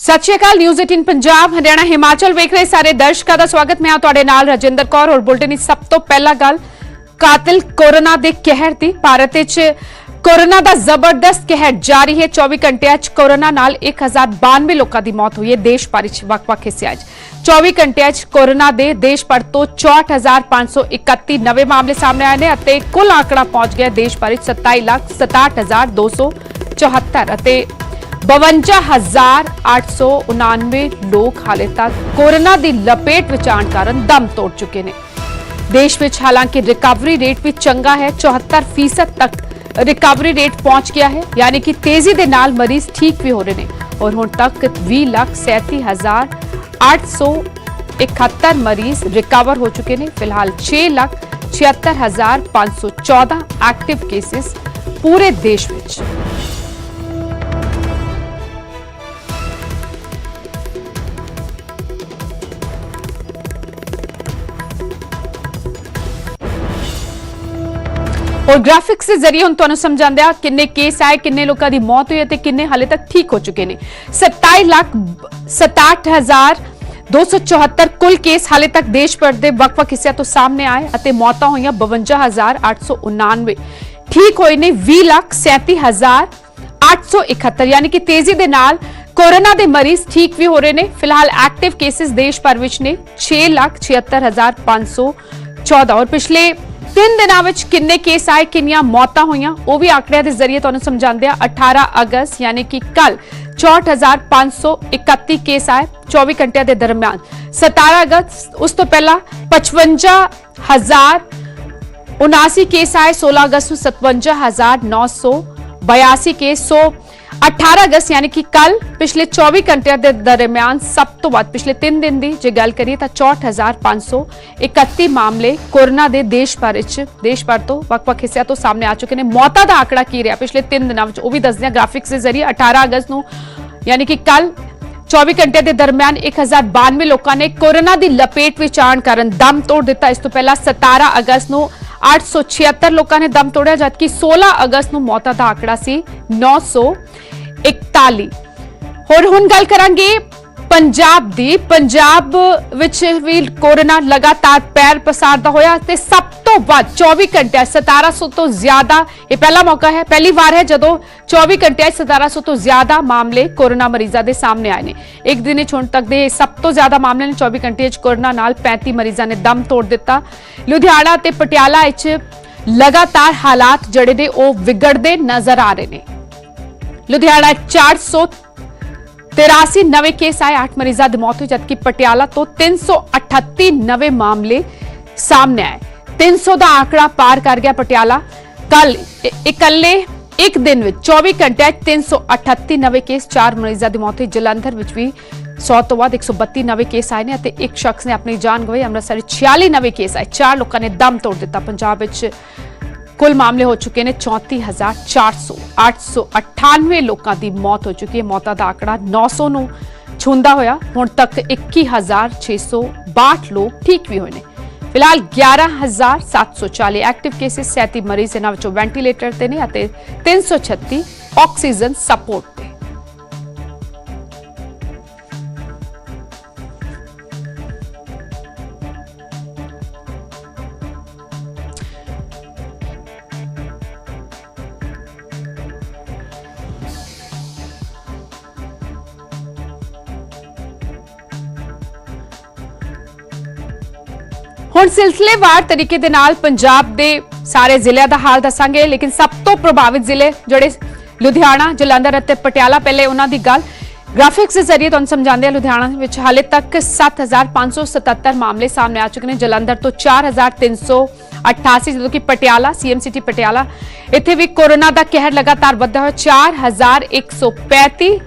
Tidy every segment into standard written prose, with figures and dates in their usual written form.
ਸਤਿ ਸ਼੍ਰੀ ਅਕਾਲ। ਨਿਊਜ਼ 18 ਪੰਜਾਬ ਹਰਿਆਣਾ ਹਿਮਾਚਲ ਵੇਖ ਰਹੇ ਸਾਰੇ ਦਰਸ਼ਕਾਂ ਦਾ ਸਵਾਗਤ। ਮੈਂ ਤੁਹਾਡੇ ਨਾਲ ਰਜਿੰਦਰ ਕੌਰ ਔਰ ਬੁਲਟਨ ਦੀ ਸਭ ਤੋਂ ਪਹਿਲਾ ਗੱਲ ਕਾਤਿਲ ਕੋਰੋਨਾ ਦੇ ਕਹਿਰ ਦੀ। ਭਾਰਤ ਵਿੱਚ कोरोना ਦਾ ਜ਼ਬਰਦਸਤ ਕਹਿਰ ਜਾਰੀ ਹੈ। 24 ਘੰਟਿਆਂ 'ਚ ਕੋਰੋਨਾ ਨਾਲ 1092 ਲੋਕਾਂ ਦੀ ਮੌਤ ਹੋਈ ਹੈ। ਦੇਸ਼ ਭਰ 'ਚ ਵੱਖ-ਵੱਖ ਹਿੱਸਿਆਂ 'ਚ 24 ਘੰਟਿਆਂ 'ਚ ਕੋਰੋਨਾ ਦੇ ਦੇਸ਼ ਭਰ ਤੋਂ 64531 ਨਵੇਂ ਮਾਮਲੇ ਸਾਹਮਣੇ ਆਏ ਨੇ ਅਤੇ ਕੁੱਲ ਆંકੜਾ ਪਹੁੰਚ ਗਿਆ ਦੇਸ਼ ਭਰ 'ਚ 27,67,274 ਅਤੇ 52,899 ਲੋਕ ਹਾਲੇ ਤੱਕ ਕੋਰੋਨਾ ਦੀ ਲਪੇਟ ਵਿੱਚ ਆਉਣ ਕਾਰਨ ਦਮ ਤੋੜ ਚੁੱਕੇ ਨੇ। ਦੇਸ਼ ਵਿੱਚ ਹਾਲਾਂਕਿ ਰਿਕਵਰੀ ਰੇਟ ਵੀ ਚੰਗਾ ਹੈ, 74% ਤੱਕ रिकवरी रेट पहुंच गया है, यानी कि तेजी के नाल मरीज ठीक भी हो रहे हैं और हुण तक 20,37,871 मरीज रिकवर हो चुके हैं। फिलहाल 6,76,514 एक्टिव केसेस पूरे देश में। और ग्राफिक्स के जरिए हम तुहानू समझांदे आ किन्ने केस आए, किन्ने लोगों की मौत हुई है, किन्ने हाले तक ठीक हो चुके हैं। 27,67,274 कुल केस हाले तक देश भर के ਵੱਖ-ਵੱਖ हिस्सों तो सामने आए और मौतां हुई 52,899। ठीक होए ने 20,37,871, यानी कि तेजी के नाल कोरोना के मरीज ठीक भी हो रहे हैं। फिलहाल एक्टिव केसेस देश भर में ने 6,76,514 और पिछले 3 दिनों में किन्ने केस आए, किन्नियां मौतां हुईयां, वो भी आंकड़े के जरिए तुहानू समझांदे आ। 18 अगस्त यानी कि कल 64,531 केस आए 24 घंटे के दरमियान। 17 अगस्त उस तो पहला 55,079 केस आए। 16 अगस्त में 57,982 केस। 18 अगस्त यानी कि कल पिछले 24 घंटे के दरमियान सब तो बाद पिछले 3 दिन की जो गल करिए तो 64,531 मामले कोरोना के देश भर तो ਵੱਖ-ਵੱਖ हिस्सों तो सामने आ चुके हैं। मौतों का आंकड़ा की रहा पिछले 3 दिनों में वो भी दस दिया ग्राफिक्स के जरिए। 18 अगस्त को यानी कि कल 24 घंटे के दरमियान 1092 लोगों ने कोरोना की लपेट में आने कारण दम तोड़ दिता। इस तो पहला 17 अगस्त को 876 लोगों ने दम तोड़ा, जबकि 16 अगस्त को मौतों का आंकड़ा सी 941। होर हुण गल करांगे पंजाब दी। पंजाब विच भी कोरोना लगातार पैर पसारदा होया ते सब तो वध 24 घंटे 1700 तो ज्यादा, ये पहला मौका है, पहली बार है जदों 24 घंटे 1700 तो ज्यादा मामले कोरोना मरीजों के सामने आए ने। एक दिन हुण तक दे सब तो ज्यादा मामले ने 24 घंटे कोरोना नाल 35 मरीजों ने दम तोड़ दिता। लुधियाना ते पटियाला विच लगातार हालात जड़े दे ओ विगड़दे नजर आ रहे ने। लुधियाना 483 नवे केस आए, 8 मरीजों की मौत हुई, जबकि पटियाला तो 338 नवे मामले सामने आए। 300 का आंकड़ा पार कर गया पटियाला। कल इकल्ले एक दिन में 24 घंटे 338 नवे केस, 4 मरीजों की मौत हुई। जलंधर में भी 100 तो बाद 132 नवे केस आए ने, एक शख्स ने अपनी जान गवाई। अमृतसर 46 नवे केस आए, 4 लोगों ने दम तोड़ दिता। पंजाब में कुल मामले हो चुके हैं 34,400, 898 लोगों की मौत हो चुकी है। मौतों का आंकड़ा 900 नूं छूंदा होया। हुण तक 21,662 लोग ठीक भी हुए हैं। फिलहाल 11,740 एक्टिव केसेस, 37 मरीज इन्हां विचों वेंटीलेटर ते ने अते 336 ऑक्सीजन सपोर्ट ते। हुण सिलसिलेवार तरीके दे नाल पंजाब दे सारे जिलों का हाल दसांगे, लेकिन सब तो प्रभावित जिले जोड़े लुधियाना, जलंधर और पटियाला, पहले उन्हां दी गल ग्राफिक्स के जरिए तुहानूं समझांदे। लुधियाना विच हाले तक 7,577 मामले सामने आ चुके हैं। जलंधर तो 4,388, जदों कि पटियाला सीएम सिटी पटियाला इत्थे भी कोरोना का कहर लगातार वधदा होया 4,135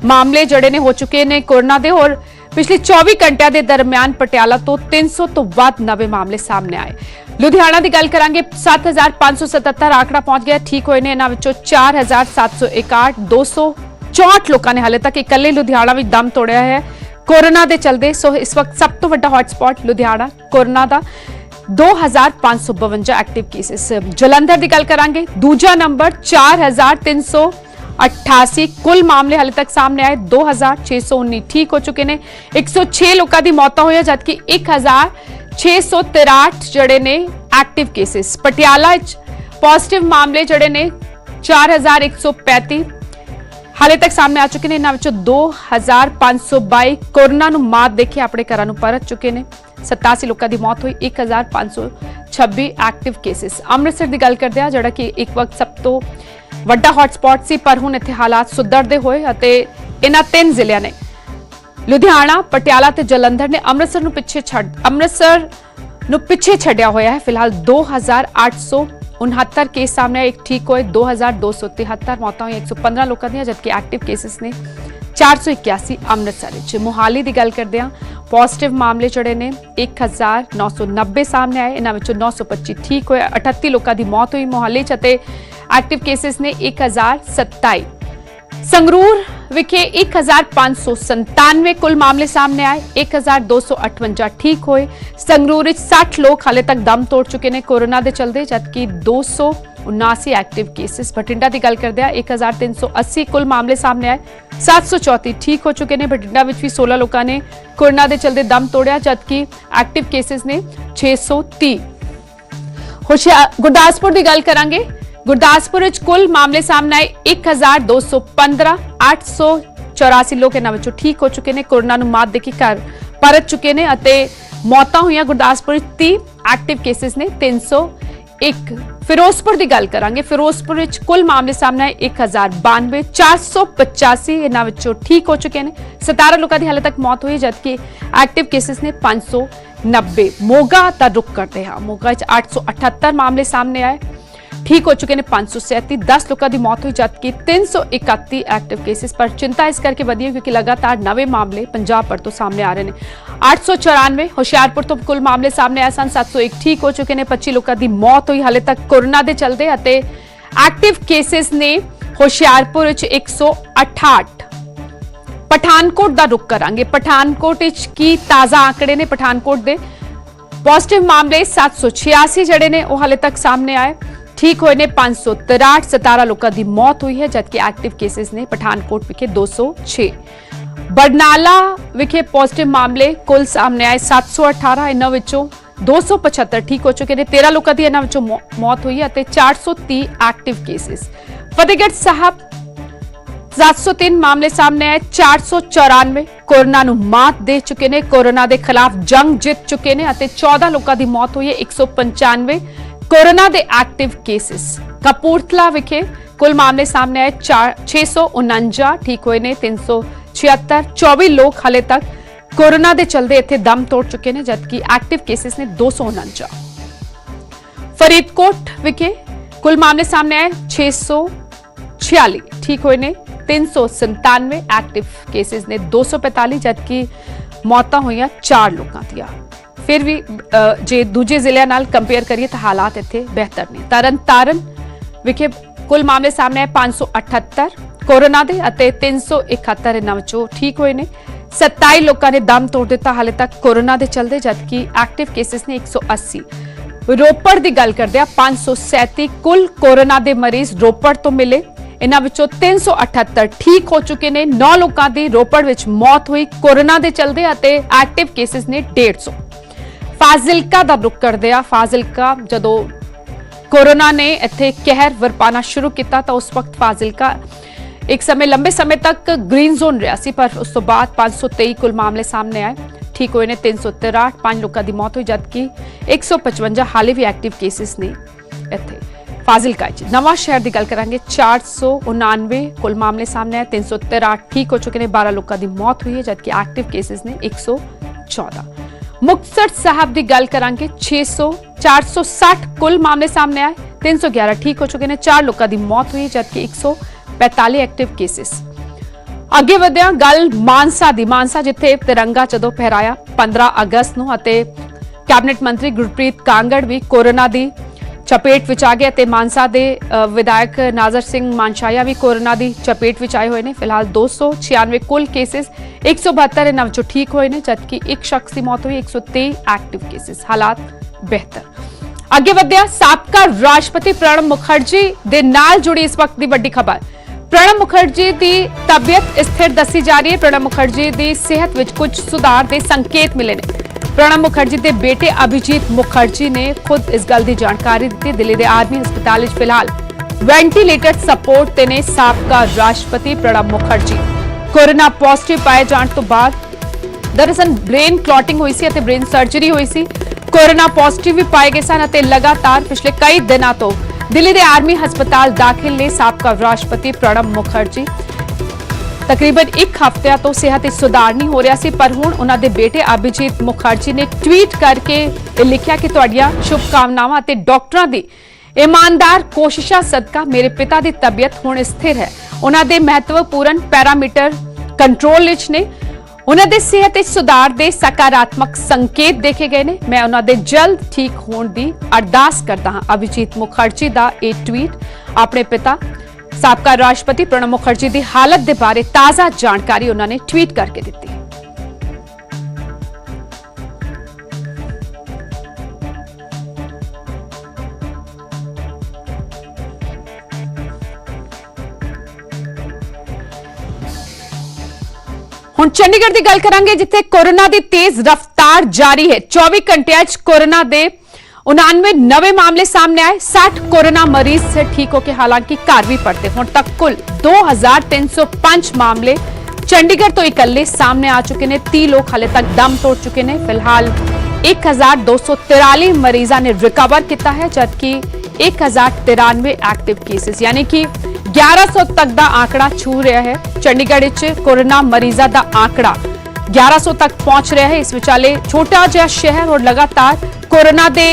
मामले जड़े ने हो चुके हैं कोरोना के। और पिछले 24 घंटे के दरमियान पटियाला तो 300 तो वध नवे मामले सामने आए। लुधियाना की गल करांगे 7,577 आंकड़ा पहुंच गया ठीक होए ने। इन्हां विचों 4,761 264 लोगों ने हाले तक इकल्ले लुधियाना में दम तोड़िया है कोरोना के चलते। सो इस वक्त सब तो वड्डा हॉटस्पॉट लुधियाना कोरोना का 2,552 एक्टिव केसेस। जलंधर की गल करांगे दूजा नंबर 4,300 88 कुल मामले हाले तक सामने आए 2619 ठीक हो चुके ने 106 लोगों की मौत हुई जबकि 1663 जड़े ने एक्टिव केसेस पटियाला पॉजिटिव मामले जड़े ने 4135 हाले तक सामने आ चुके हैं इन्हां विचों 2522 कोरोना नूं मात देके अपने घरां नूं परत चुके हैं 87 लोगों की मौत हुई 1526 एक्टिव केसेस अमृतसर की गल करदे आ जिहड़ा कि एक वक्त सब तो वड्डा हॉटस्पॉट सी पर हुण इत्थे हालात सुधरदे होए अते इन्हां 3 जिलिਆਂ ने लुधियाना पटियाला ते जलंधर ने अमृतसर नूं पिछे छड्डिया होया है फिलहाल 2869 केस सामने आए एक ठीक होए 2273 मौतां हुई 115 लोगों दी जबकि एक्टिव केसेस ने 481 अमृतसर मोहाली की गल करदे आ पॉजिटिव मामले जड़े ने 1990 सामने आए इन्हां विचों 925 ठीक होए 38 लोगों की मौत हुई मोहाली च ते एक्टिव केसेस ने 1027 संगरूर विखे 1597 कुल मामले सामने आए 1258 ठीक होए संगरूर 60 लोग हाले तक दम तोड़ चुके ने कोरोना के चलते जबकि 279 एक्टिव केसेस बठिंडा की गल करदे आ 1380 कुल मामले सामने आए 734 ठीक हो चुके हैं बठिंडा विच भी 16 लोगों ने कोरोना के चलते दम तोड़िया जबकि एक्टिव केसेस ने 630 गुरदासपुर की गल करांगे गुरदासपुर कुल मामले सामने आए 1215 884 लोग इन्हां विचों ठीक हो चुके हैं कोरोना नूं मात देके घर परत चुके हैं अते मौतां हुईआं गुरदासपुर 30 एक्टिव केसेस ने 301 फिरोजपुर की गल करांगे फिरोजपुर कुल मामले सामने आए 1092 485 इन्हां विचों ठीक हो चुके हैं 17 लोगों की हाले तक मौत हुई जबकि एक्टिव केसेस ने 590 मोगा दा रुख करते हैं मोगा 878 मामले सामने आए ठीक हो चुके हैं 537 10 लोगों की मौत हुई जबकि 331 एक्टिव केसेस पर चिंता इस करके बढ़ी है क्योंकि लगातार नवे मामले पंजाब पर तो सामने आ रहे हैं 894 होशियारपुर तो कुल मामले सामने आए सन 701 ठीक हो चुके हैं 25 लोगों की मौत हुई हाले तक कोरोना के चलते एक्टिव केसेस ने होशियारपुर 168 पठानकोट का रुख करांगे पठानकोट की ताजा आंकड़े ने पठानकोट के पॉजिटिव मामले 786 जड़े ने हाले तक सामने आए ठीक हुए ने 563 17 लोगों की मौत हुई है जबकि एक्टिव केसेस ने पठानकोट विखे 206 बरनाला विखे पॉजिटिव मामले कुल सामने आए 718 इन्हां विचों 275 ठीक हो चुके हैं 13 लोगों की इन्हां विचों मौत हुई है 430 एक्टिव केसेस फतेहगढ़ साहब 703 मामले सामने आए 494 कोरोना नूं मात दे चुके ने कोरोना के खिलाफ जंग जीत चुके ने 14 लोगों की मौत हुई है 195 कोरोना के एक्टिव केसेस कपूरथला विखे कुल मामले सामने आए 649 ठीक हुए ने 376 24 लोग हाले तक कोरोना के चलते इत्थे दम तोड़ चुके हैं जबकि एक्टिव केसेस ने 249 फरीदकोट विखे कुल मामले सामने आए 646 ठीक हुए ने 397 एक्टिव केसेस ने 245 जबकि मौतां हुई 4 लोगों दी फिर भी जे दूजे जिलियां नाल कंपेयर करिए तो हालात इत्थे बेहतर ने तरनतारन विखे कुल मामले सामने आए 578 कोरोना दे 371 इन्हां विचों ठीक हुए ने 27 लोगों ने दम तोड़ दिता हाले तक कोरोना के चलते जबकि एक्टिव केसेस ने 180 रोपड़ की गल करदे 537 कुल कोरोना के मरीज रोपड़ तो मिले इन्हां विचों 378 ठीक हो चुके ने 9 लोगों की रोपड़ विच मौत हुई कोरोना के चलते एक्टिव केसेस ने 150 फाजिलका का रुख करदे आ फाजिलका जदों कोरोना ने इत्थे कहर वरपाना शुरू किया तो उस वक्त फाजिलका एक समय लंबे समय तक ग्रीन जोन रहा सी पर उस तो बाद 523 कुल मामले सामने आए ठीक हुए ने 363 5 लोगों की मौत हुई जबकि 155 हाले भी एक्टिव केसेस ने इत्थे फाजिलका नवा शहर की गल करांगे 499 कुल मामले सामने आए 363 ठीक हो चुके हैं 12 लोगों की मौत हुई है जबकि एक्टिव केसेस ने 114 मुक्तसर साहब की गल करांगे 460 कुल मामले सामने आए 311 ठीक हो चुके हैं 4 लोगों की मौत हुई जबकि 145 एक्टिव केसेस अगे वधिया गल मानसा दी मानसा जिथे तिरंगा जदों फहराया 15 अगस्त नूं अते कैबिनेट मंत्री गुरप्रीत कांगड़ भी कोरोना की चपेट विच आ गए मानसा के विधायक नाजर सिंह मानशाया भी कोरोना की चपेट विच आए हुए हैं फिलहाल 296 कुल केसेस 172 इन्हां विचों ठीक हुए हैं जबकि एक शख्स की मौत हुई 123 एक्टिव केसेस हालात बेहतर अगे वधिया साबका राष्ट्रपति प्रणब मुखर्जी दे नाल जुड़ी इस वक्त की बड़ी खबर प्रणब मुखर्जी की तबीयत स्थिर दसी जा रही है। प्रणब मुखर्जी की सेहत में कुछ सुधार के संकेत मिले ने। प्रणब मुखर्जी के बेटे अभिजीत मुखर्जी ने खुद इस गल की जानकारी दी। दिल्ली के आर्मी हस्पताल में फिलहाल वेंटीलेटर सपोर्ट ते ने साबका राष्ट्रपति प्रणब मुखर्जी कोरोना पॉजिटिव पाए जाने तो बाद दरअसल ब्रेन क्लॉटिंग हुई सी, ब्रेन सर्जरी हुई सी। कोरोना पॉजिटिव भी पाए गए सन। लगातार पिछले कई दिनों तो दिल्ली के आर्मी हस्पताल दाखिल ने साबका राष्ट्रपति प्रणब मुखर्जी तकरीबन एक हफ्ते तो सेहत में सुधार नहीं हो रहा सी, पर हुण उन्हां दे बेटे अभिजीत मुखर्जी ने ट्वीट करके लिखा कि तुहाडीआं शुभकामनावां ते डॉक्टरां दी ईमानदार कोशिशां सदका मेरे पिता की तबीयत हुण स्थिर है। उन्हां दे महत्वपूर्ण पैरामीटर कंट्रोल विच ने। उन्हां दे सेहत विच सुधार दे सकारात्मक संकेत देखे गए ने। मैं उन्हां दे जल्द ठीक होण दी अरदास करदा हां। अभिजीत मुखर्जी दा यह ट्वीट अपने पिता साबका राष्ट्रपति प्रणब मुखर्जी की हालत के बारे ताजा जानकारी उन्होंने ट्वीट करके दी। हुण चंडीगढ़ की गल करांगे जिथे कोरोना की तेज रफ्तार जारी है। 24 घंटे कोरोना के 99 नवे मामले सामने आए। 60 कोरोना मरीज से ठीक होकर हालांकि घर भी पड़ते। हुण तक कुल 2305 मामले चंडीगढ़ तो इकल्ले सामने आ चुके हैं। 30 लोग हाले तक दम तोड़ चुके हैं। फिलहाल 1243 मरीजों ने रिकवर किया है, जबकि 1093 एक्टिव केसेस यानी कि 1100 तक का आंकड़ा छू रहा है। चंडीगढ़ विच कोरोना मरीजों का आंकड़ा 1100 तक पहुंच रहा है। इस विचाले छोटा जिहा शहर और लगातार कोरोना के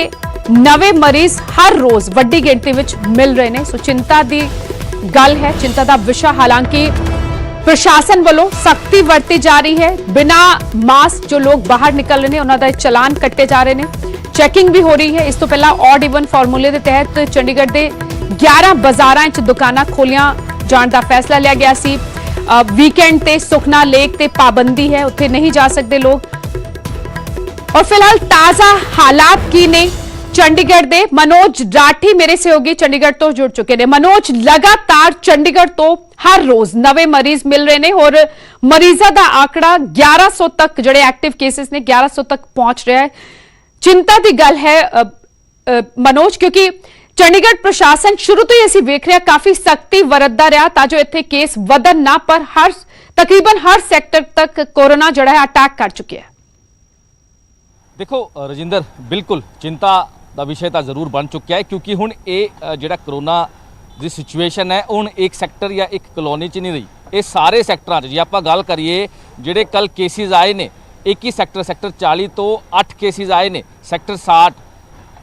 नवे मरीज हर रोज वड्डी गिनती विच मिल रहे हैं। सो चिंता की गल है, चिंता का विषय। हालांकि प्रशासन वालों सख्ती वरती जा रही है। बिना मास्क जो लोग बाहर निकल रहे हैं उन्होंने चलान कट्टे जा रहे हैं। चैकिंग भी हो रही है। इस तो पहला ऑड इवन फॉर्मूले के तहत चंडीगढ़ के 11 बाजारां च दुकानां खोलियां जाने का फैसला लिया गया सी। वीकेंड ते सुखना लेक ते पाबंदी है, उत्थे नहीं जा सकते लोग। और फिलहाल ताजा हालात की ने चंडीगढ़ दे मनोज राठी मेरे सहयोगी चंडीगढ़ तो जुड़ चुके हैं। मनोज, लगातार चंडीगढ़ तो हर रोज नवे मरीज मिल रहे हैं और मरीजों का आंकड़ा 1100 तक जड़े एक्टिव केसेस ने 1100 तक पहुंच रहा है। चिंता की गल है मनोज, क्योंकि चंडीगढ़ प्रशासन शुरू तो ही असीं वेख रहे काफी सख्ती वरतदा रहा ताजो इत्थे केस वधन ना, पर तकरीबन हर सैक्टर तक कोरोना जड़ा है अटैक कर चुके हैं। देखो रजिंदर, बिल्कुल चिंता का विषय तो जरूर बन चुका है, क्योंकि हुण ये जिहड़ा कोरोना की सिचुएशन है हुण एक सैक्टर या एक कलोनी च नहीं रही। ये सारे सैक्टरां च जे आपां गल करिए जिहड़े कल केसिस आए ने, एक ही सैक्टर 40 तो 8 केसिस आए ने, सैक्टर 60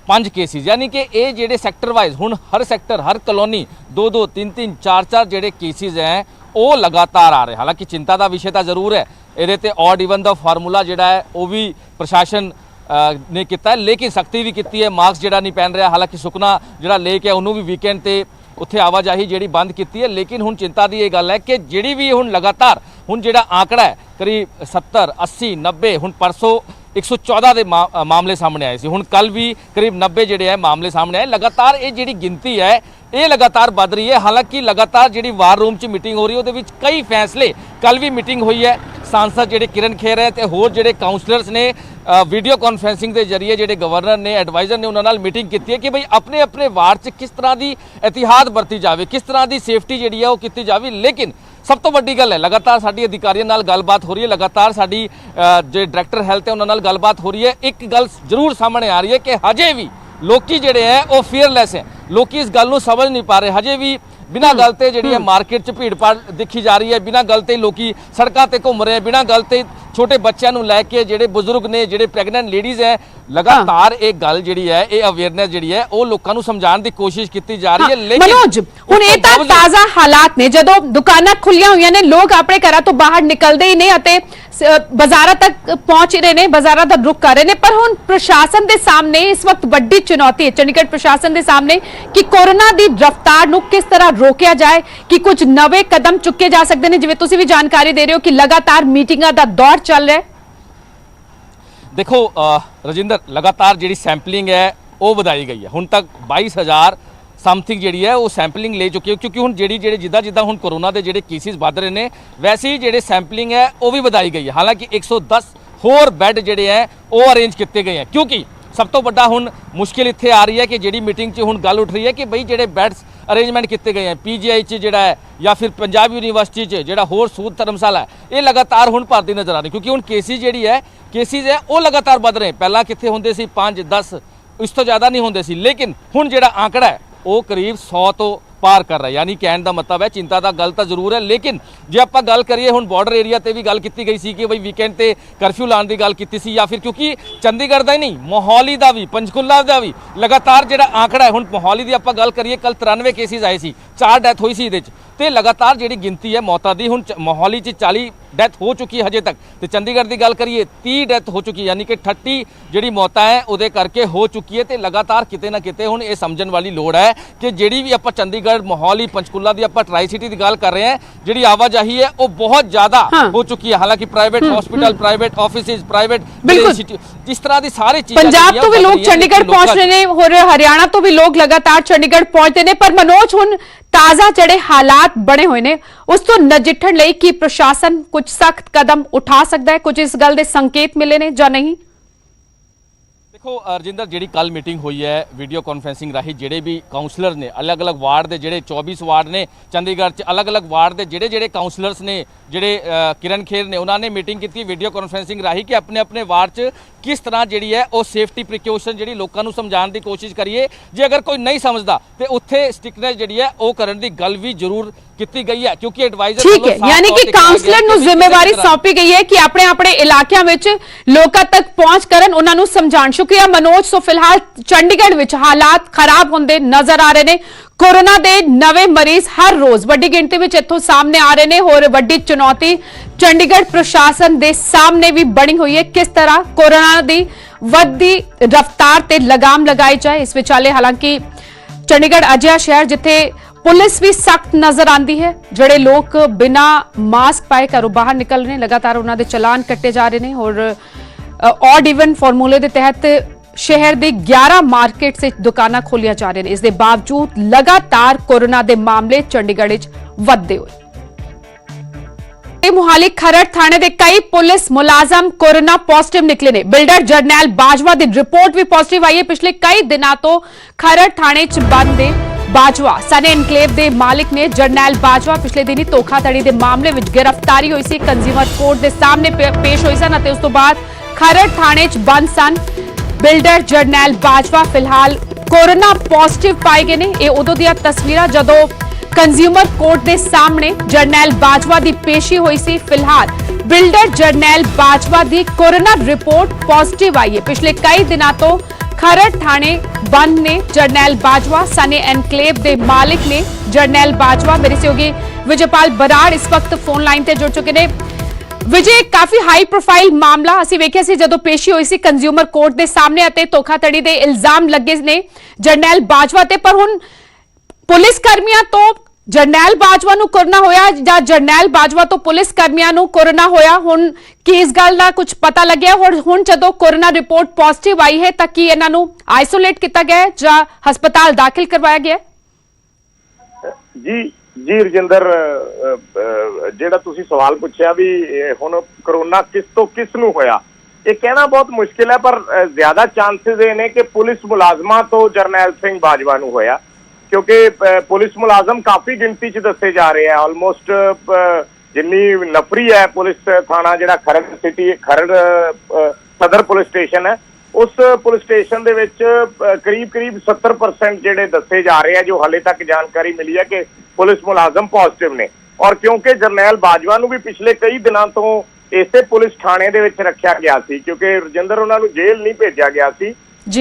5 केसिस, यानी कि ये जिहड़े सैक्टर वाइज हुण हर सैक्टर हर कलोनी 2-2 3-3 4-4 जिहड़े केसिस हैं वो लगातार आ रहे। हालांकि चिंता का विषय तो जरूर है। ये ऑड इवन का फार्मूला जोड़ा है वह भी प्रशासन ने किया है, लेकिन सख्ती भी की है। मास्क जोड़ा नहीं पहन रहा। हालांकि सुखना जोड़ा लेक है उन्होंने भी वीकेंड से उत्थे आवाजाही जी बंद की है। लेकिन हुण चिंता की यह गल है कि जी भी हुण लगातार हुण जोड़ा आंकड़ा है करीब 70 80 90 हुण परसों 114 के मामले सामने आए थे। हुण कल भी करीब 90 जोड़े है मामले सामने आए। लगातार ये जी गिनती है ये लगातार बढ़ रही है। हालांकि लगातार जी वार रूम च मीटिंग हो रही है वो कई फैसले, कल भी मीटिंग हुई है। सांसद जोड़े किरण खेर है तो होर जोड़े काउंसलर्स ने वीडियो कॉन्फ्रेंसिंग के जरिए जोड़े गवर्नर ने एडवाइजर ने उन्होंने मीटिंग की है कि भाई अपने अपने वार्ड च किस तरह की एहतियात बरती जाए, किस तरह की सेफ्टी जी है वो की जाए। लेकिन सब तो वड्डी गल है लगातार साडी अधिकारियों नाल गलबात हो रही है, लगातार साडी जो डायरैक्टर हैल्थ है उन्होंने गलबात हो रही है। एक गल जरूर सामने आ रही है कि हजे भी लोग जोड़े हैं वो फेयरलैस हैं। लोग इस गल समझ नहीं पा रहे। हजे भी बिना गल ते जिहड़ी है मार्केट च भीड़ भाड़ देखी जा रही है, बिना गल ते लोग सड़कों पर घूम रहे हैं, बिना गल ते छोटे बच्चों को लैके जिहड़े बुजुर्ग ने जिहड़े प्रैगनेंट लेडीज़ है लगातार एक गल जिहड़ी है ये अवेयरनेस जिहड़ी है वो लोगों को समझाने की कोशिश की जा रही है। लेकिन मनोज, हुण ये तां ताज़ा हालात ने जदों दुकानां खुलियां होईयां ने, लोग अपने घरां तो बाहर निकलदे ही नहीं अते बाजारां तक पहुंच रहे ने, बाजारां दा रुख कर रहे ने। पर हुण प्रशासन के सामने इस वक्त बड़ी चुनौती है चंडीगढ़ प्रशासन के सामने कि कोरोना की रफ्तार नूं किस तरह रोकिया जाए, कि कुछ नवे कदम चुके जा सकते हैं। जिवें तुसीं भी जानकारी दे रहे हो कि लगातार मीटिंगां दा दौर चल रहा है। देखो रजिंदर, लगातार जी सैंपलिंग है वो बढ़ाई गई है। हुण तक ਸਮਥਿੰਗ ਜਿਹੜੀ ਹੈ ਉਹ ਸੈਂਪਲਿੰਗ ਲੈ ਚੁੱਕੀ ਹੈ, ਕਿਉਂਕਿ ਹੁਣ ਜਿਹੜੇ ਜਿੱਦਾਂ ਹੁਣ ਕੋਰੋਨਾ ਦੇ ਜਿਹੜੇ ਕੇਸਿਸ ਵੱਧ ਰਹੇ ਨੇ ਵੈਸੇ ਹੀ ਜਿਹੜੇ ਸੈਂਪਲਿੰਗ ਹੈ ਉਹ ਵੀ ਵਧਾਈ ਗਈ ਹੈ। ਹਾਲਾਂਕਿ 110 ਹੋਰ ਬੈੱਡ ਜਿਹੜੇ ਹੈ ਉਹ ਅਰੇਂਜ ਕੀਤੇ ਗਏ ਹੈ, ਕਿਉਂਕਿ ਸਭ ਤੋਂ ਵੱਡਾ ਹੁਣ ਮੁਸ਼ਕਿਲ ਇੱਥੇ ਆ ਰਹੀ ਹੈ ਕਿ ਜਿਹੜੀ ਮੀਟਿੰਗ 'ਚ ਹੁਣ ਗੱਲ ਉੱਠ ਰਹੀ ਹੈ ਕਿ ਬਈ ਜਿਹੜੇ ਬੈੱਡਸ ਅਰੇਂਜਮੈਂਟ ਕੀਤੇ ਗਏ ਹੈ ਪੀਜੀਆਈ 'ਚ ਜਿਹੜਾ ਹੈ ਜਾਂ ਫਿਰ ਪੰਜਾਬ ਯੂਨੀਵਰਸਿਟੀ 'ਚ ਜਿਹੜਾ ਹੋਰ ਸੂਦ ਧਰਮਸ਼ਾਲਾ ਹੈ ਇਹ ਲਗਾਤਾਰ ਹੁਣ ਭਰਦੀ ਨਜ਼ਰ ਆ ਰਹੀ, ਕਿਉਂਕਿ ਹੁਣ ਕੇਸਿਸ ਹੈ ਉਹ ਲਗਾਤਾਰ ਵੱਧ ਰਹੇ। ਪਹਿਲਾਂ ਕਿੱਥੇ ਹੁੰਦੇ ਸੀ 5 10 ਇਸ ਤੋਂ ਜ਼ਿਆਦਾ ਨਹੀਂ ਹੁੰਦੇ ਸੀ, ਲੇਕਿਨ ਹੁਣ ਜਿਹੜਾ ਆંકੜਾ ਹੈ ਉਹ ਕਰੀਬ 100 ਤੋਂ ਪਾਰ ਕਰ ਰਿਹਾ। ਯਾਨੀ ਕਹਿਣ ਦਾ ਮਤਲਬ ਹੈ ਚਿੰਤਾ ਦਾ ਗੱਲ ਤਾਂ ਜ਼ਰੂਰ ਹੈ, ਲੇਕਿਨ ਜੇ ਆਪਾਂ ਗੱਲ ਕਰੀਏ ਹੁਣ ਬਾਰਡਰ ਏਰੀਆ ਤੇ ਵੀ ਗੱਲ ਕੀਤੀ ਗਈ ਸੀ ਕਿ ਬਈ ਵੀਕਐਂਡ ਤੇ ਕਰਫਿਊ ਲਾਉਣ ਦੀ ਗੱਲ ਕੀਤੀ ਸੀ, ਜਾਂ ਫਿਰ ਕਿਉਂਕਿ ਚੰਡੀਗੜ੍ਹ ਦਾ ਹੀ ਨਹੀਂ ਮੋਹਾਲੀ ਦਾ ਵੀ ਪੰਚਕੂਲਾ ਦਾ ਵੀ ਲਗਾਤਾਰ ਜਿਹੜਾ ਆંકੜਾ ਹੈ, ਹੁਣ ਮੋਹਾਲੀ ਦੀ ਆਪਾਂ ਗੱਲ ਕਰੀਏ ਕੱਲ 93 ਕੇਸਿਸ ਆਏ ਸੀ, 4 ਡੈਥ ਹੋਈ ਸੀ ਇਹਦੇ 'ਚ, ਤੇ ਲਗਾਤਾਰ ਜਿਹੜੀ ਗਿਣਤੀ ਹੈ ਮੌਤਾਂ ਦੀ ਹੁਣ ਮੋਹਾਲੀ 'ਚ 40 ਡੈਥ ਹੋ ਚੁੱਕੀ ਹੈ ਹਜੇ ਤੱਕ, ਤੇ ਚੰਡੀਗੜ੍ਹ ਦੀ ਗੱਲ ਕਰੀਏ 30 ਡੈਥ ਹੋ ਚੁੱਕੀ, ਯਾਨੀ ਕਿ 30 ਜਿਹੜੀ ਮੌਤਾਂ ਹੈ ਉਹਦੇ ਕਰਕੇ ਹੋ ਚੁੱਕੀ ਹੈ। ਤੇ ਲਗਾਤਾਰ ਕਿਤੇ ਨਾ ਕਿਤੇ ਹੁਣ ਇਹ ਸਮਝਣ ਵਾਲੀ ਲੋੜ ਹੈ ਕਿ ਜਿਹੜੀ ਵੀ ਆਪਾਂ ਚੰਡੀਗੜ੍ਹ ਮੋਹਾਲੀ ਪੰਚਕੂਲਾ ਦੀ ਆਪਾਂ ਟਰਾਈ ਸਿਟੀ ਦੀ ਗੱਲ ਕਰ ਰਹੇ ਹਾਂ, ਜਿਹੜੀ ਆਵਾਜਾਈ ਹੈ ਉਹ ਬਹੁਤ ਜ਼ਿਆਦਾ ਹੋ ਚੁੱਕੀ ਹੈ। ਹਾਲਾਂਕਿ private hospital, private offices, private ਜਿਸ ਤਰ੍ਹਾਂ ਦੀ ਸਾਰੀ ਚੀਜ਼ਾਂ ਪੰਜਾਬ ਤੋਂ ਵੀ ਲੋਕ ਚੰਡੀਗੜ੍ਹ ਪਹੁੰਚ ਰਹੇ ਨੇ, ਹੋਰ ਹਰਿਆਣਾ ਤੋਂ ਵੀ ਲੋਕ ਲਗਾਤਾਰ ਚੰਡੀਗੜ੍ਹ ਪਹੁੰਚਦੇ ਨੇ। ਪਰ ਮਨੋਜ ਹੁਣ ਤਾਜ਼ਾ ਜਿਹੜੇ ਹਾਲਾਤ ਬਣੇ ਹੋਏ ਨੇ ਉਸ ਤੋਂ ਨਜਿੱਠਣ ਲਈ ਕੀ ਪ੍ਰਸ਼ਾਸਨ ਕੁਝ ਸਖਤ ਕਦਮ ਉਠਾ ਸਕਦਾ ਹੈ? ਕੁਝ ਇਸ ਗੱਲ ਦੇ ਸੰਕੇਤ ਮਿਲੇ ਨੇ ਜਾਂ ਨਹੀਂ? ਦੇਖੋ ਰਜਿੰਦਰ, ਜਿਹੜੀ ਕੱਲ ਮੀਟਿੰਗ ਹੋਈ ਹੈ ਵੀਡੀਓ ਕਾਨਫਰੰਸਿੰਗ ਰਾਹੀਂ, ਜਿਹੜੇ ਵੀ ਕਾਉਂਸਲਰ ਨੇ ਅਲੱਗ-ਅਲੱਗ ਵਾਰਡ ਦੇ, ਜਿਹੜੇ 24 ਵਾਰਡ ਨੇ ਚੰਡੀਗੜ੍ਹ 'ਚ, ਅਲੱਗ-ਅਲੱਗ ਵਾਰਡ ਦੇ ਜਿਹੜੇ ਕਾਉਂਸਲਰਸ ਨੇ, ਜਿਹੜੇ ਕਿਰਨ ਖੇਰ ਨੇ, ਉਹਨਾਂ ਨੇ ਮੀਟਿੰਗ ਕੀਤੀ ਵੀਡੀਓ ਕਾਨਫਰੰਸਿੰਗ ਰਾਹੀਂ ਕਿ ਆਪਣੇ ਵਾਰਡ 'ਚ ਕਿਸ ਤਰ੍ਹਾਂ ਜਿਹੜੀ ਹੈ ਉਹ ਸੇਫਟੀ ਪ੍ਰੀਕਾਸ਼ਨ ਜਿਹੜੀ ਲੋਕਾਂ ਨੂੰ ਸਮਝਾਉਣ ਦੀ ਕੋਸ਼ਿਸ਼ ਕਰੀਏ। ਜੇ ਅਗਰ ਕੋਈ ਨਹੀਂ ਸਮਝਦਾ ਤੇ ਉੱਥੇ ਸਟਿਕਨੈਸ ਜਿਹੜੀ ਹੈ ਉਹ ਕਰਨ ਦੀ ਗੱਲ ਵੀ ਜ਼ਰੂਰ ਕੀਤੀ ਗਈ ਹੈ, ਕਿਉਂਕਿ ਐਡਵਾਈਜ਼ਰ ਠੀਕ ਹੈ, ਯਾਨੀ ਕਿ ਕਾਉਂਸਲਰ ਨੂੰ ਜ਼ਿੰਮੇਵਾਰੀ ਸੌਂਪੀ ਗਈ ਹੈ ਕਿ ਆਪਣੇ ਇਲਾਕਿਆਂ ਵਿੱਚ ਲੋਕਾਂ ਤੱਕ ਪਹੁੰਚ ਕਰਨ, ਉਹਨਾਂ ਨੂੰ ਸਮਝਾਉਣ। ਸ਼ੁਕਰੀਆ ਮਨੋਜ। ਸੋ ਫਿਲਹਾਲ ਚੰਡੀਗੜ੍ਹ ਵਿੱਚ ਹਾਲਾਤ ਖਰਾਬ ਹੁੰਦੇ ਨਜ਼ਰ ਆ ਰਹੇ ਨੇ। ਕੋਰੋਨਾ ਦੇ ਨਵੇਂ ਮਰੀਜ਼ ਹਰ ਰੋਜ਼ ਵੱਡੀ ਗਿਣਤੀ ਵਿੱਚ ਇੱਥੋਂ ਸਾਹਮਣੇ ਆ ਰਹੇ ਨੇ। ਹੋਰ ਵੱਡੀ ਚੁਣੌਤੀ ਚੰਡੀਗੜ੍ਹ ਪ੍ਰਸ਼ਾਸਨ ਦੇ ਸਾਹਮਣੇ ਵੀ ਬਣੀ ਹੋਈ ਹੈ, ਕਿਸ ਤਰ੍ਹਾਂ ਕੋਰੋਨਾ ਦੀ ਵੱਧਦੀ ਰਫ਼ਤਾਰ ਤੇ ਲਗਾਮ ਲਗਾਈ ਜਾਏ। ਇਸ ਵਿਚਾਲੇ ਹਾਲਾਂਕਿ ਚੰਡੀਗੜ੍ਹ ਅਜਿਹਾ ਸ਼ਹਿਰ ਜਿੱਥੇ ਪੁਲਿਸ ਵੀ ਸਖਤ ਨਜ਼ਰ ਆਂਦੀ ਹੈ। ਜਿਹੜੇ ਲੋਕ ਬਿਨਾ ਮਾਸਕ ਪਾਏ ਘਰੋਂ ਬਾਹਰ ਨਿਕਲ ਰਹੇ ਨੇ, ਲਗਾਤਾਰ ਉਹਨਾਂ ਦੇ ਚਲਾਨ ਕੱਟੇ ਜਾ ਰਹੇ ਨੇ। ਔਰ ऑड इवन फॉर्मूले के तहत शहर के 11 मार्केट से दुकानां खोलियां जा रही हैं। इस दे बावजूद लगातार कोरोना के मामले चंडीगढ़ वधदे हुए। मोहाली खरड़ थाने के कई पुलिस मुलाजम कोरोना पॉजिटिव निकले ने। बिल्डर जरनैल बाजवा की रिपोर्ट भी पॉजिटिव आई है। पिछले कई दिनों तो खरड़ थाने च बंद बाजवा सने एनकलेव के मालिक ने जरनैल बाजवा पिछले दिनी धोखाधड़ी के मामले में गिरफ्तारी हुई सी, कंज्यूमर कोर्ट के सामने पेश हुई सन। उस तो बाद खरड़ थाने च बंद सन बिल्डर जरनैल बाजवा फिलहाल कोरोना पॉजिटिव पाए गए ने। ये उदों दी तस्वीरां जदों कंज्यूमर कोर्ट के सामने जरनैल बाजवा की पेशी हुई सी। फिलहाल बिल्डर जरनैल बाजवा की कोरोना रिपोर्ट पॉजिटिव आई है। पिछले कई दिनों तो खरड़ थाने बंद ने जरनैल बाजवा सने एनकलेव के मालिक ने जरनैल बाजवा। मेरे सहयोगी विजयपाल बराड़ इस वक्त फोन लाइन से जुड़ चुके हैं। विजय, काफी हाई प्रोफाइल मामला ਅਸੀਂ ਵੇਖਿਆ ਸੀ ਜਦੋਂ ਪੇਸ਼ੀ ਹੋਈ ਸੀ ਕੰਜ਼ਿਊਮਰ ਕੋਰਟ ਦੇ ਸਾਹਮਣੇ ਅਤੇ ਧੋਖਾਧੜੀ ਦੇ ਇਲਜ਼ਾਮ ਲੱਗੇ ਨੇ ਜਰਨੈਲ ਬਾਜਵਾ ਤੇ। ਪਰ ਹੁਣ ਪੁਲਿਸ ਕਰਮੀਆਂ ਤੋਂ ਜਰਨੈਲ ਬਾਜਵਾ ਨੂੰ ਕੋਰੋਨਾ ਹੋਇਆ ਜਾਂ ਜਰਨੈਲ ਬਾਜਵਾ ਤੋਂ ਪੁਲਿਸ ਕਰਮੀਆਂ ਨੂੰ ਕੋਰੋਨਾ ਹੋਇਆ, ਹੁਣ ਕੀ ਇਸ ਗੱਲ ਦਾ ਕੁਝ ਪਤਾ ਲੱਗਿਆ? ਹੁਣ ਜਦੋਂ ਕੋਰੋਨਾ ਰਿਪੋਰਟ ਪੋਜ਼ਿਟਿਵ ਆਈ ਹੈ ਤਾਂ ਕੀ ਇਹਨਾਂ ਨੂੰ ਆਈਸੋਲੇਟ ਕੀਤਾ ਗਿਆ ਜਾਂ ਹਸਪਤਾਲ ਦਾਖਲ ਕਰਵਾਇਆ ਗਿਆ? ਜੀ ਰਜਿੰਦਰ, ਜਿਹੜਾ ਤੁਸੀਂ ਸਵਾਲ ਪੁੱਛਿਆ ਵੀ ਹੁਣ ਕਰੋਨਾ ਕਿਸ ਤੋਂ ਕਿਸ ਨੂੰ ਹੋਇਆ, ਇਹ ਕਹਿਣਾ ਬਹੁਤ ਮੁਸ਼ਕਿਲ ਹੈ। ਪਰ ਜ਼ਿਆਦਾ ਚਾਂਸਸ ਇਹ ਨੇ ਕਿ ਪੁਲਿਸ ਮੁਲਾਜ਼ਮਾਂ ਤੋਂ ਜਰਨੈਲ ਸਿੰਘ ਬਾਜਵਾ ਨੂੰ ਹੋਇਆ, ਕਿਉਂਕਿ ਪੁਲਿਸ ਮੁਲਾਜ਼ਮ ਕਾਫੀ ਗਿਣਤੀ 'ਚ ਦੱਸੇ ਜਾ ਰਹੇ ਆ। ਆਲਮੋਸਟ ਜਿੰਨੀ ਨਫਰੀ ਹੈ ਪੁਲਿਸ ਥਾਣਾ ਜਿਹੜਾ ਖਰੜ ਸਿਟੀ ਖਰੜ ਸਦਰ ਪੁਲਿਸ ਸਟੇਸ਼ਨ ਹੈ, ਉਸ ਪੁਲਿਸ ਸਟੇਸ਼ਨ ਦੇ ਵਿੱਚ ਕਰੀਬ 70% ਜਿਹੜੇ ਦੱਸੇ ਜਾ ਰਹੇ ਆ, ਜੋ ਹਾਲੇ ਤੱਕ ਜਾਣਕਾਰੀ ਮਿਲੀ ਹੈ ਕਿ ਪੁਲਿਸ ਮੁਲਾਜ਼ਮ ਪੋਜ਼ਿਟਿਵ ਨੇ। ਔਰ ਕਿਉਂਕਿ ਜਰਨੈਲ ਬਾਜਵਾ ਨੂੰ ਵੀ ਪਿਛਲੇ ਕਈ ਦਿਨਾਂ ਤੋਂ ਇਸੇ ਪੁਲਿਸ ਥਾਣੇ ਦੇ ਵਿੱਚ ਰੱਖਿਆ ਗਿਆ ਸੀ, ਕਿਉਂਕਿ ਰਜਿੰਦਰ ਉਹਨਾਂ ਨੂੰ ਜੇਲ੍ਹ ਨਹੀਂ ਭੇਜਿਆ ਗਿਆ ਸੀ।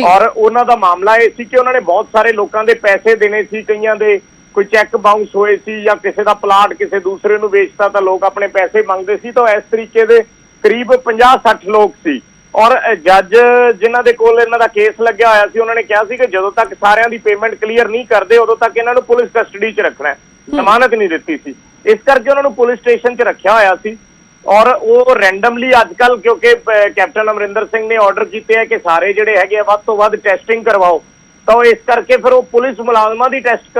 ਔਰ ਉਹਨਾਂ ਦਾ ਮਾਮਲਾ ਇਹ ਸੀ ਕਿ ਉਹਨਾਂ ਨੇ ਬਹੁਤ ਸਾਰੇ ਲੋਕਾਂ ਦੇ ਪੈਸੇ ਦੇਣੇ ਸੀ, ਕਈਆਂ ਦੇ ਕੋਈ ਚੈੱਕ ਬਾਉਂਸ ਹੋਏ ਸੀ ਜਾਂ ਕਿਸੇ ਦਾ ਪਲਾਟ ਕਿਸੇ ਦੂਸਰੇ ਨੂੰ ਵੇਚਤਾ ਤਾਂ ਲੋਕ ਆਪਣੇ ਪੈਸੇ ਮੰਗਦੇ ਸੀ। ਤਾਂ ਇਸ ਤਰੀਕੇ ਦੇ ਕਰੀਬ 50-60 ਲੋਕ ਸੀ। ਔਰ ਜੱਜ ਜਿਨ੍ਹਾਂ ਦੇ ਕੋਲ ਇਹਨਾਂ ਦਾ ਕੇਸ ਲੱਗਿਆ ਹੋਇਆ ਸੀ, ਉਹਨਾਂ ਨੇ ਕਿਹਾ ਸੀ ਕਿ ਜਦੋਂ ਤੱਕ ਸਾਰਿਆਂ ਦੀ ਪੇਮੈਂਟ ਕਲੀਅਰ ਨਹੀਂ ਕਰਦੇ ਉਦੋਂ ਤੱਕ ਇਹਨਾਂ ਨੂੰ ਪੁਲਿਸ ਕਸਟਡੀ 'ਚ ਰੱਖਣਾ ਹੈ। ਜ਼ਮਾਨਤ ਨਹੀਂ ਦਿੱਤੀ ਸੀ, ਇਸ ਕਰਕੇ ਉਹਨਾਂ ਨੂੰ ਪੁਲਿਸ ਸਟੇਸ਼ਨ 'ਚ ਰੱਖਿਆ ਹੋਇਆ ਸੀ। ਔਰ ਉਹ ਰੈਂਡਮਲੀ ਅੱਜ ਕੱਲ੍ਹ ਕਿਉਂਕਿ ਕੈਪਟਨ ਅਮਰਿੰਦਰ ਸਿੰਘ ਨੇ ਆਰਡਰ ਕੀਤੇ ਹੈ ਕਿ ਸਾਰੇ ਜਿਹੜੇ ਹੈਗੇ ਆ ਵੱਧ ਤੋਂ ਵੱਧ ਟੈਸਟਿੰਗ ਕਰਵਾਓ, तो इस करके फिर वो पुलिस मुलाजमां दी टेस्ट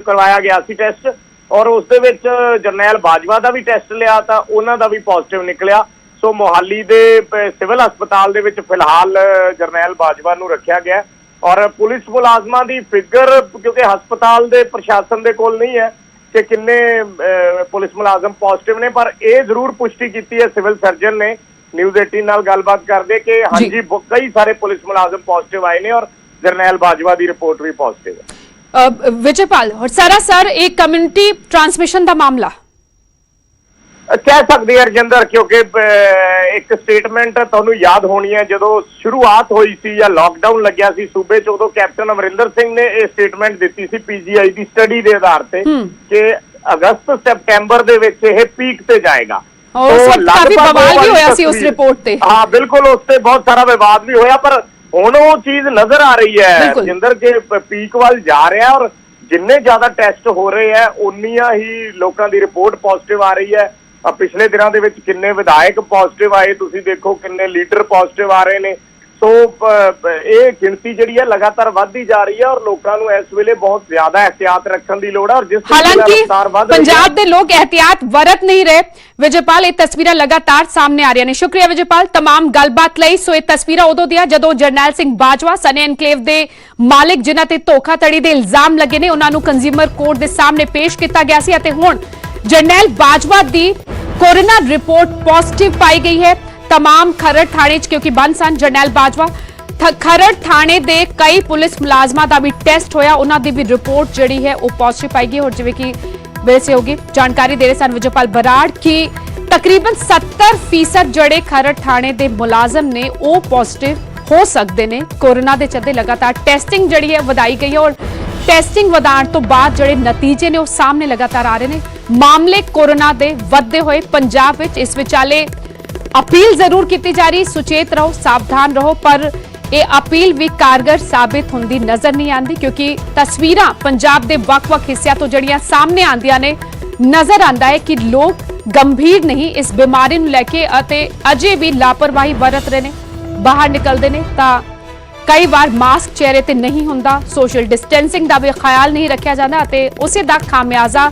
करवाया गया सी टेस्ट, और उस दे विच जरनैल बाजवा का भी टेस्ट लिया तो उन्हों का भी पॉजिटिव निकलिया। सो मोहाली दे सिविल हस्पताल दे विच फिलहाल जरनैल बाजवा नूं रखिया गया, और पुलिस मुलाजमां दी फिगर क्योंकि हस्पताल दे प्रशासन दे कोल नहीं है कि किन्ने पुलिस मुलाजम पॉजिटिव ने, पर यह जरूर पुष्टि की है सिविल सर्जन ने न्यूज़ 18 नाल गलबात करदे कि हाँ जी कई सारे पुलिस मुलाजम पॉजिटिव आए ने और जरनैल बाजवा की रिपोर्ट भी पॉजिटिव है। विजयपाल और सरासर एक कम्युनिटी ट्रांसमिशन का मामला कह सकते हैं रजिंदर, क्योंकि एक स्टेटमेंट तुहानूं याद होनी है जदों शुरुआत हुई सी या लॉकडाउन लग्या सी सूबे च, उदों कैप्टन अमरिंदर सिंह ने यह स्टेटमेंट दी सी पीजीआई की स्टडी के आधार पर कि अगस्त सितंबर दे विच यह पीक ते जाएगा। और उस वक्त काफी बवाल भी होया सी उस रिपोर्ट ते। हाँ बिल्कुल, उससे बहुत सारा विवाद भी होया, पर हुण वो चीज नजर आ रही है जिंदर के पीक वाल जा रहा है, और जिन्ने ज्यादा टेस्ट हो रहे हैं उन्नियां ही लोगों की रिपोर्ट पॉजिटिव आ रही है। पिछले दिनों के विच किन्ने विधायक पॉजिटिव आए, तुसी देखो किन्ने लीडर पॉजिटिव आ रहे ने। सो ये गिणती जिहड़ी है लगातार वधदी जा रही है, और लोगों को इस वेले बहुत ज्यादा एहतियात रखने की लोड़ है। और जिस हालांकि पंजाब के लोग एहतियात वरत नहीं रहे। विजयपाल ये तस्वीरें लगातार सामने आ रही ने। शुक्रिया विजयपाल तमाम गलबात लई। सो ये तस्वीरें उदों दियां जदों जरनैल सिंह बाजवा सने एनकलेव के मालिक जिन्हां ते धोखाधड़ी के इल्जाम लगे ने उन्हां नूं कंज्यूमर कोर्ट के सामने पेश किया गया सी, अते हुण जरनैल बाजवा की कोरोना रिपोर्ट पॉजिटिव पाई गई है। तमाम खरड़ थाने क्योंकि बंद सन जरनैल बाजवा, खरड़ थाने दे कई पुलिस मुलाजमां दा भी टेस्ट होया, उन्हां दी भी रिपोर्ट जिहड़ी है वो पॉजिटिव पाई गई। और जिवें कि वैसे होगी जानकारी दे रहे सन विजयपाल बराड़ की तकरीबन 70% जड़े खरड़ थाने दे मुलाजम ने वो पॉजिटिव हो सकते ने कोरोना दे चलते। लगातार टेस्टिंग जिहड़ी है वधाई गई है, और टेस्टिंग वधाण तो बाद जिहड़े नतीजे ने वो सामने लगातार आ रहे ने। मामले कोरोना दे वधदे होए पंजाब विच इस विचाले अपील जरूर की जा रही, सुचेत रहो सावधान रहो, पर यह अपील भी कारगर साबित होंदी नजर नहीं आती, क्योंकि तस्वीरां पंजाब के वख-वख हिस्सों तो जड़ियां सामने आंदियां ने नजर आंदा है कि लोग गंभीर नहीं इस बीमारी नूं लैके अते अजे भी लापरवाही बरत रहे ने। बाहर निकलते ने तां कई बार मास्क चेहरे ते नहीं हुंदा, सोशल डिस्टेंसिंग का भी ख्याल नहीं रखा जाता, अते उसे दा खामियाजा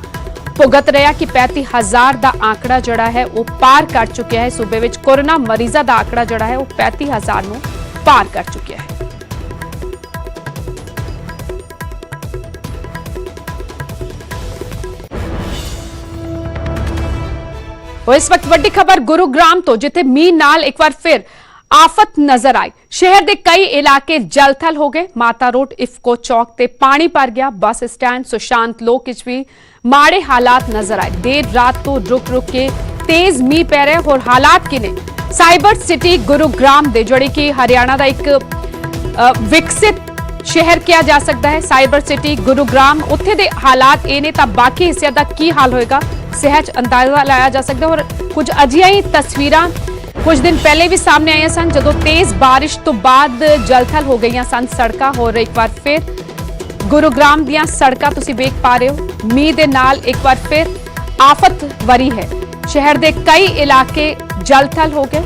भुगत रहा कि 35,000 का आंकड़ा जड़ा है वो पार कर चुका है। सूबे विच कोरोना मरीजों का आंकड़ा जड़ा है वो 35,000 नूं पार कर चुका है। और इस वक्त बड़ी खबर गुरुग्राम तो, जिथे मींह नाल एक बार फिर आफत नजर आई। शहर के कई इलाके जलथल हो गए। माता रोड इफको चौक ते पानी भर गया। बस स्टैंड सुशांत लोक भी माड़े हालात नजर आए। देर रात तो रुक रुक के तेज मींह पै रहे और हालात किने साइबर सिटी गुरुग्राम दे जोड़े कि हरियाणा का एक विकसित शहर किया जा सकता है। साइबर सिटी गुरुग्राम उत्थे दे हालात ये ने तां बाकी हिस्सों का की हाल होएगा सहज अंदाजा लाया जा सकता है। और कुछ अजिहियां ही तस्वीरां कुछ दिन पहले भी सामने आई सन जदों तेज बारिश तो बाद जलथल हो गई सन सड़कां। और एक बार फिर गुरुग्राम दियां सड़कां तुसीं वेख पा रहे हो मींह दे नाल एक बार फिर आफत वरी है। शहर के कई इलाके जलथल हो गए।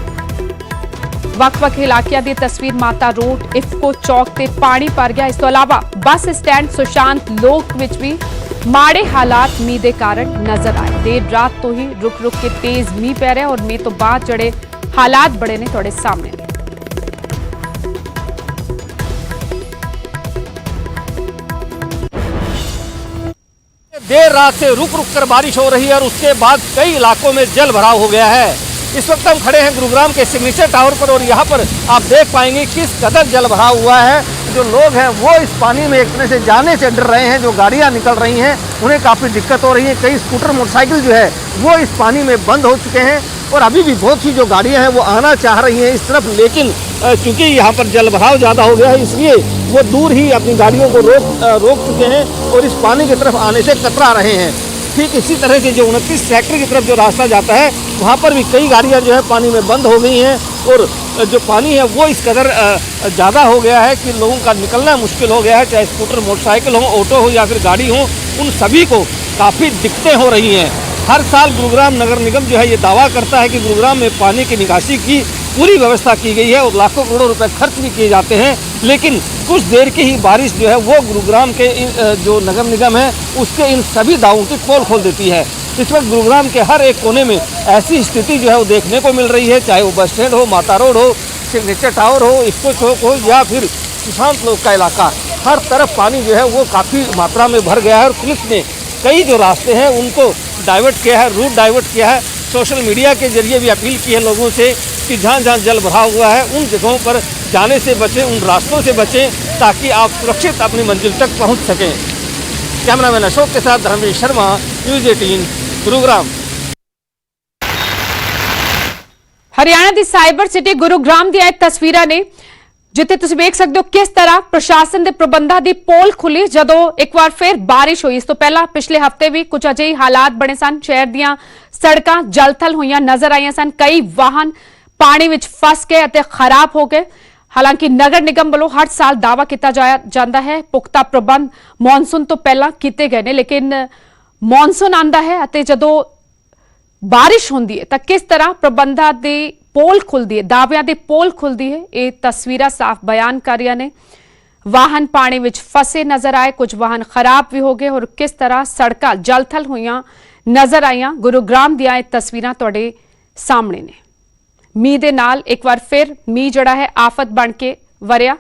वख-वख इलाकिਆਂ ਦੀ तस्वीर माता रोड इफको चौक ते पानी भर गया। इस तो अलावा बस स्टैंड सुशांत लोक विच भी माड़े हालात मींह के कारण नजर आए। देर रात तो ही रुक रुक के तेज मींह पै रहा और मींह तो बाद जड़े हालात बड़े ने थोड़े सामने। देर रात से रुक रुक कर बारिश हो रही है और उसके बाद कई इलाकों में जल भराव हो गया है। इस वक्त हम खड़े हैं गुरुग्राम के सिग्नेचर टावर पर और यहाँ पर आप देख पाएंगे किस कदर जल भराव हुआ है। जो लोग हैं वो इस पानी में एक तरह से जाने से डर रहे हैं। जो गाड़ियाँ निकल रही हैं उन्हें काफ़ी दिक्कत हो रही है। कई स्कूटर मोटरसाइकिल जो है वो इस पानी में बंद हो चुके हैं और अभी भी बहुत सी जो गाड़ियाँ हैं वो आना चाह रही हैं इस तरफ, लेकिन चूंकि यहाँ पर जल भराव ज़्यादा हो गया है इसलिए वो दूर ही अपनी गाड़ियों को रोक चुके हैं और इस पानी की तरफ आने से कतरा रहे हैं। ठीक इसी तरह से जो 29 सेक्टर की तरफ जो रास्ता जाता है वहाँ पर भी कई गाड़ियाँ जो है पानी में बंद हो गई हैं और जो पानी है वो इस कदर ज़्यादा हो गया है कि लोगों का निकलना मुश्किल हो गया है। चाहे स्कूटर मोटरसाइकिल हो, ऑटो हो या फिर गाड़ी हो, उन सभी को काफ़ी दिक्कतें हो रही हैं। हर साल गुरुग्राम नगर निगम जो है ये दावा करता है कि गुरुग्राम में पानी की निकासी की पूरी व्यवस्था की गई है और लाखों करोड़ों रुपए खर्च भी किए जाते हैं, लेकिन कुछ देर की ही बारिश जो है वो गुरुग्राम के जो नगर निगम है उसके इन सभी दावों की पोल खोल देती है। इस वक्त गुरुग्राम के हर एक कोने में ऐसी स्थिति जो है वो देखने को मिल रही है, चाहे वो बस स्टैंड हो, माता रोड हो, सिग्नेचर टावर हो, इस्को चौक हो या फिर सुशांत लोक का इलाका, हर तरफ पानी जो है वो काफ़ी मात्रा में भर गया है। और पुलिस ने कई जो रास्ते हैं उनको डाइवर्ट किया है, रूट डाइवर्ट किया है। सोशल मीडिया के जरिए भी अपील की है लोगों से कि जहाँ जहाँ जल भरा हुआ है उन जगहों पर जाने से बचें, उन रास्तों से बचें, ताकि आप सुरक्षित अपनी मंजिल तक पहुँच सकें। कैमरामैन अशोक के साथ धर्मेश शर्मा, न्यूज़ 18 गुरुग्राम। ਹਰਿਆਣਾ ਦੀ ਸਾਈਬਰ ਸਿਟੀ ਗੁਰੂਗ੍ਰਾਮ ਦੀਆਂ ਇਹ ਤਸਵੀਰਾਂ ਨੇ ਜਿੱਥੇ ਤੁਸੀਂ ਵੇਖ ਸਕਦੇ ਹੋ ਕਿਸ ਤਰ੍ਹਾਂ ਪ੍ਰਸ਼ਾਸਨ ਦੇ ਪ੍ਰਬੰਧਾਂ ਦੀ ਪੋਲ ਖੁੱਲੀ ਜਦੋਂ ਇੱਕ ਵਾਰ ਫਿਰ ਬਾਰਿਸ਼ ਹੋਈ। ਇਸ ਤੋਂ ਪਹਿਲਾਂ ਪਿਛਲੇ ਹਫਤੇ ਵੀ ਕੁਝ ਅਜਿਹੇ ਹਾਲਾਤ ਬਣੇ ਸਨ, ਸ਼ਹਿਰ ਦੀਆਂ ਸੜਕਾਂ ਜਲਥਲ ਹੋਈਆਂ ਨਜ਼ਰ ਆਈਆਂ ਸਨ, ਕਈ ਵਾਹਨ ਪਾਣੀ ਵਿੱਚ ਫਸ ਗਏ ਅਤੇ ਖਰਾਬ ਹੋ ਗਏ। ਹਾਲਾਂਕਿ ਨਗਰ ਨਿਗਮ ਵੱਲੋਂ ਹਰ ਸਾਲ ਦਾਅਵਾ ਕੀਤਾ ਜਾਂਦਾ ਹੈ ਪੁਖਤਾ ਪ੍ਰਬੰਧ ਮੌਨਸੂਨ ਤੋਂ ਪਹਿਲਾਂ ਕੀਤੇ ਗਏ ਨੇ, ਲੇਕਿਨ ਮੌਨਸੂਨ ਆਂਦਾ ਹੈ ਅਤੇ ਜਦੋਂ ਬਾਰਿਸ਼ ਹੁੰਦੀ ਹੈ ਤਾਂ ਕਿਸ ਤਰ੍ਹਾਂ ਪ੍ਰਬੰਧਾਂ ਦੀ ਪੋਲ ਖੁੱਲਦੀ ਹੈ, ਦਾਅਵਿਆਂ ਦੀ ਪੋਲ ਖੁੱਲਦੀ ਹੈ। ਇਹ ਤਸਵੀਰਾਂ ਸਾਫ਼ ਬਿਆਨ ਕਰ ਰਹੀਆਂ ਨੇ। ਵਾਹਨ ਪਾਣੀ ਵਿੱਚ ਫਸੇ ਨਜ਼ਰ ਆਏ, ਕੁਝ ਵਾਹਨ ਖਰਾਬ ਵੀ ਹੋ ਗਏ ਔਰ ਕਿਸ ਤਰ੍ਹਾਂ ਸੜਕਾਂ ਜਲਥਲ ਹੋਈਆਂ ਨਜ਼ਰ ਆਈਆਂ। ਗੁਰੂਗ੍ਰਾਮ ਦੀਆਂ ਇਹ ਤਸਵੀਰਾਂ ਤੁਹਾਡੇ ਸਾਹਮਣੇ ਨੇ। ਮੀਂਹ ਦੇ ਨਾਲ ਇੱਕ ਵਾਰ ਫਿਰ ਮੀਂਹ ਜਿਹੜਾ ਹੈ ਆਫਤ ਬਣ ਕੇ ਵਰਿਆ।